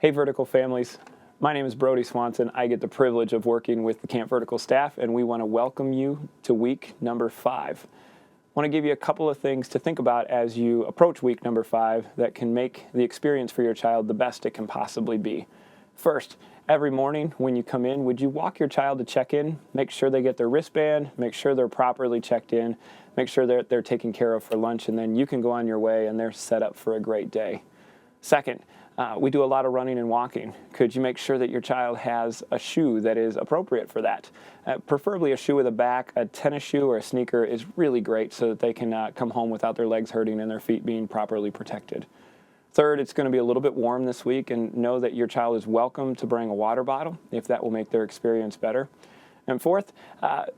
Hey Vertical families, my name is Brody Swanson. I get the privilege of working with the Camp Vertical staff, and we want to welcome you to week number 5. I want to give you a couple of things to think about as you approach week number 5 that can make the experience for your child the best it can possibly be. First, every morning when you come in, would you walk your child to check in, make sure they get their wristband, make sure they're properly checked in, make sure they're taken care of for lunch, and then you can go on your way and they're set up for a great day. Second, we do a lot of running and walking. Could you make sure that your child has a shoe that is appropriate for that? Preferably a shoe with a back. A tennis shoe or a sneaker is really great so that they can come home without their legs hurting and their feet being properly protected. Third, it's going to be a little bit warm this week, and know that your child is welcome to bring a water bottle if that will make their experience better. And fourth,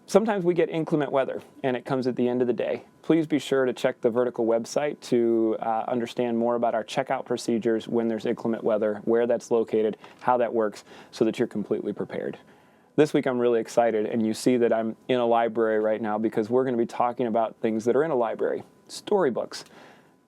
sometimes we get inclement weather, and it comes at the end of the day. Please be sure to check the Vertical website to understand more about our checkout procedures when there's inclement weather, where that's located, how that works, so that you're completely prepared. This week I'm really excited, and you see that I'm in a library right now because we're going to be talking about things that are in a library, storybooks.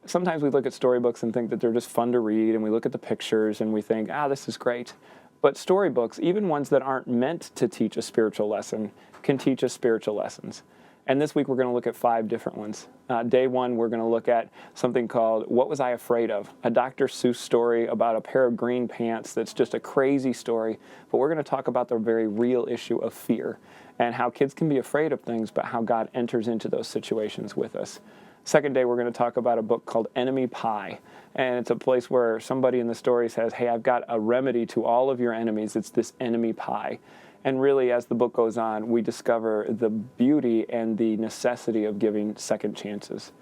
Sometimes we look at storybooks and think that they're just fun to read, and we look at the pictures and we think, this is great. But storybooks, even ones that aren't meant to teach a spiritual lesson, can teach us spiritual lessons. And this week we're going to look at 5 different ones. Day 1, we're going to look at something called What Was I Afraid Of? A Dr. Seuss story about a pair of green pants that's just a crazy story. But we're going to talk about the very real issue of fear and how kids can be afraid of things, but how God enters into those situations with us. Second day, we're going to talk about a book called Enemy Pie. And it's a place where somebody in the story says, hey, I've got a remedy to all of your enemies. It's this enemy pie. And really, as the book goes on, we discover the beauty and the necessity of giving second chances.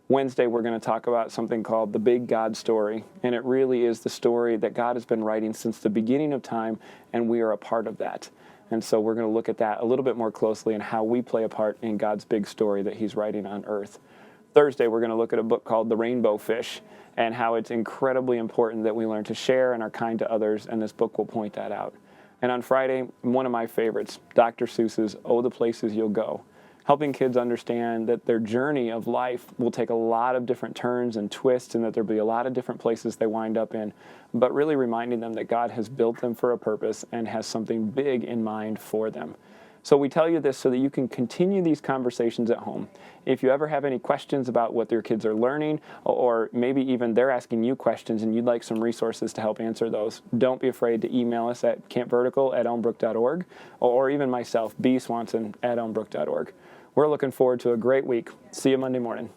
Wednesday, we're going to talk about something called the Big God Story. And it really is the story that God has been writing since the beginning of time, and we are a part of that. And so we're going to look at that a little bit more closely and how we play a part in God's big story that he's writing on earth. Thursday, we're going to look at a book called The Rainbow Fish and how it's incredibly important that we learn to share and are kind to others, and this book will point that out. And on Friday, one of my favorites, Dr. Seuss's Oh, the Places You'll Go, helping kids understand that their journey of life will take a lot of different turns and twists and that there'll be a lot of different places they wind up in, but really reminding them that God has built them for a purpose and has something big in mind for them. So we tell you this so that you can continue these conversations at home. If you ever have any questions about what your kids are learning, or maybe even they're asking you questions and you'd like some resources to help answer those, don't be afraid to email us at campvertical@elmbrook.org, or even myself, bswanson@elmbrook.org. We're looking forward to a great week. See you Monday morning.